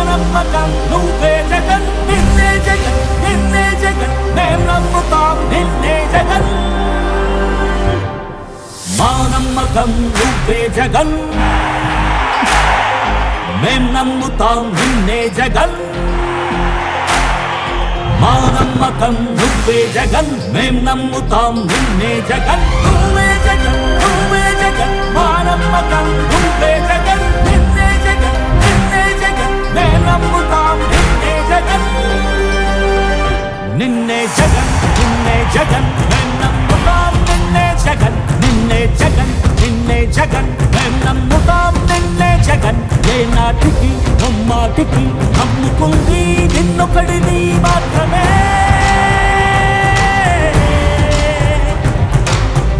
నమ్మకం నువ్వే జగన్ నిన్నే జగన్ నిన్నే జగన్ మేం నమ్ముతాం నిన్నే జగన్ మా నమ్మకం నువ్వే జగన్ మేం నమ్ముతాం నిన్నే జగన్ మా నమ్మకం నువ్వే జగన్ మేం నమ్ముతాం నిన్నే జగన్ నువ్వే జగన్ నువ్వే జగన్ మా నమ్మకం నువ్వే జగన్ నిన్నే జగన్ నిన్నే జగన్ మేం నమ్ముతాం నిన్నే జగన్ నిన్నే జగన్ నిన్నే జగన్ మేం నమ్ముతాం నిన్నే జగన్ నిన్నే జగన్ నిన్నే జగన్ మేం నమ్ముతాం నిన్నే జగన్ ఏ నాటికి నమ్మాటికి నమ్ముకుంది నిన్నొకడిని మాత్రమే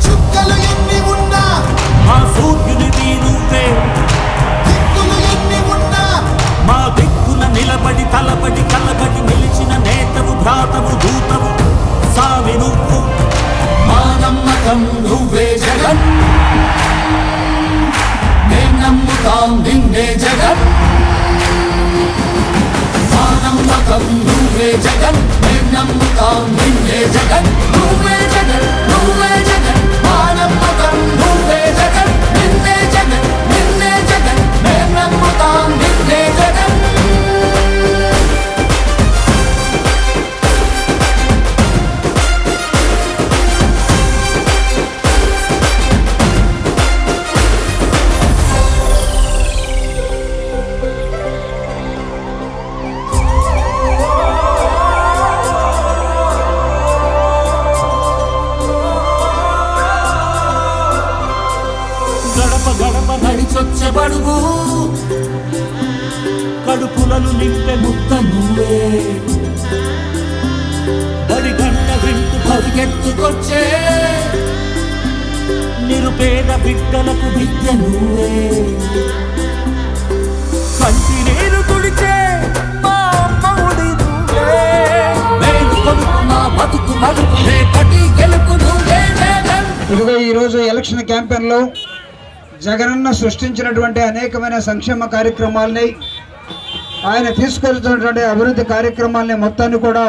చుక్కలు ఎన్ని ఉన్నా మా సూర్యునివి నువ్వే దిక్కులు ఎన్ని ఉన్నా మా దిక్కున నిలబడి తలబడి కలబడి నిలిచిన నేతవు భ్రాతవు దూతవు సామి నువ్వు మా నమ్మకం నువ్వే జగన్ మేం నమ్ముతాం నిన్నే జగన్ మా నమ్మకం నువ్వే జగన్ మేం నమ్ముతాం నిన్నే జగన్ నువ్వే జగన్ నువ్వే జగన్ మా నమ్మకం నువ్వే జగన్ నిన్నే జగన్ నిన్నే జగన్ మేం నమ్ముతాం నిన్నే జగన్ గడప గడప నడిచొచ్చే బడుగు కడుపులను నింపే ముద్ద నువ్వే బడి గంట వింటూ పరిగెత్తుకొచ్చే నిరుపేద బిడ్డలకు విద్య నువ్వే కంటి నీరు తుడిచే మా అమ్మఒడి నువ్వే మేలు కొడుకు మా బతుకు మడుకు రేపటి గెలుపు నువ్వే జగన్. ఇదిగో ఈరోజు ఎలక్షన్ క్యాంపెయిన్లో జగనన్న సృష్టించినటువంటి అనేకమైన సంక్షేమ కార్యక్రమాలని ఆయన తీసుకెళ్తున్నటువంటి అభివృద్ధి కార్యక్రమాలని మొత్తాన్ని కూడా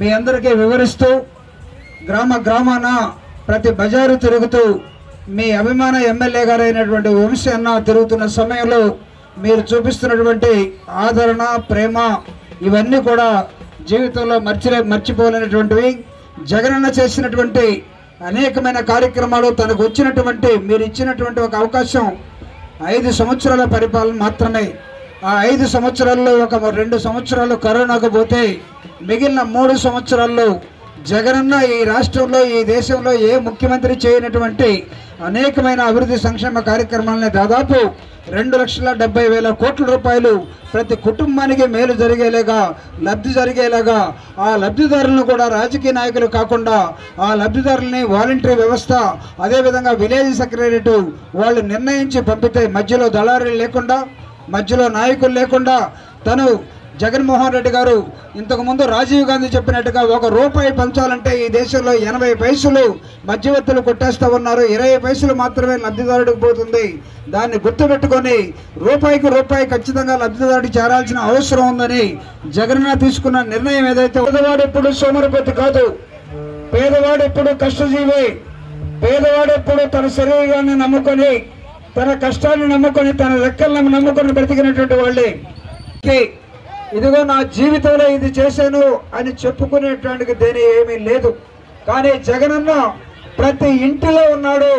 మీ అందరికీ వివరిస్తూ గ్రామ గ్రామాన ప్రతి బజారు తిరుగుతూ మీ అభిమాన ఎమ్మెల్యే గారు అయినటువంటి వంశీ అన్న తిరుగుతున్న సమయంలో మీరు చూపిస్తున్నటువంటి ఆదరణ ప్రేమ ఇవన్నీ కూడా జీవితంలో మర్చిపోలేనటువంటివి. జగనన్న చేసినటువంటి అనేకమైన కార్యక్రమాలు తనకు వచ్చినటువంటి మీరు ఇచ్చినటువంటి ఒక అవకాశం 5 సంవత్సరాల పరిపాలన మాత్రమే. ఆ 5 సంవత్సరాల్లో ఒక 2 సంవత్సరాలు కరోనాకు పోతే మిగిలిన 3 సంవత్సరాల్లో జగనన్న ఈ రాష్ట్రంలో ఈ దేశంలో ఏ ముఖ్యమంత్రి చేయనటువంటి అనేకమైన అభివృద్ధి సంక్షేమ కార్యక్రమాలని దాదాపు 2,70,000 కోట్ల రూపాయలు ప్రతి కుటుంబానికి మేలు జరిగేలాగా లబ్ధి జరిగేలాగా ఆ లబ్ధిదారులను కూడా రాజకీయ నాయకులు కాకుండా ఆ లబ్ధిదారులని వాలంటరీ వ్యవస్థ అదేవిధంగా విలేజ్ సెక్రటరేట్ వాళ్ళు నిర్ణయించి పంపితే మధ్యలో దళారీలు లేకుండా మధ్యలో నాయకులు లేకుండా తను జగన్మోహన్ రెడ్డి గారు ఇంతకుముందు రాజీవ్ గాంధీ చెప్పినట్టుగా ₹1 పంచాలంటే ఈ దేశంలో 80 పైసలు మధ్యవర్తులు కొట్టేస్తూ ఉన్నారు. 20 పైసలు మాత్రమే లబ్ధిదారుడికి పోతుంది. దాన్ని గుర్తుపెట్టుకొని రూపాయి ఖచ్చితంగా లబ్ధిదారుడికి చేరాల్సిన అవసరం ఉందని జగనన్న తీసుకున్న నిర్ణయం ఏదైతే పేదవాడు ఎప్పుడు సోమరిపోతు కాదు, పేదవాడు ఎప్పుడు కష్టజీవి, పేదవాడు ఎప్పుడు తన శరీరాన్ని నమ్ముకొని తన కష్టాన్ని నమ్ముకొని తన రెక్కలను నమ్ముకొని బ్రతికినటువంటి వాళ్ళే. ఇదిగో నా జీవితంలో ఇది చేశాను అని చెప్పుకునేటువంటి దేని ఏమీ లేదు. కానీ జగనన్న ప్రతి ఇంటిలో ఉన్నాడు,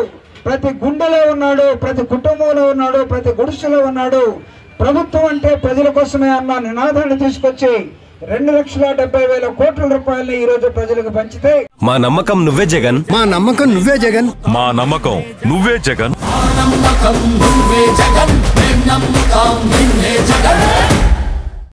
ప్రతి గుండెలో ఉన్నాడు, ప్రతి కుటుంబంలో ఉన్నాడు, ప్రతి గుడిసెలో ఉన్నాడు. ప్రభుత్వం అంటే ప్రజల కోసమే అన్న నినాదాన్ని తీసుకొచ్చి 2,70,000 కోట్ల రూపాయలని ఈ రోజు ప్రజలకు పంచితే మా నమ్మకం నువ్వే జగన్, మా నమ్మకం నువ్వే జగన్, మా నమ్మకం నువ్వే జగన్, నమ్మకం నువ్వే జగన్ మేం నమ్ముతాం నిన్నే జగన్.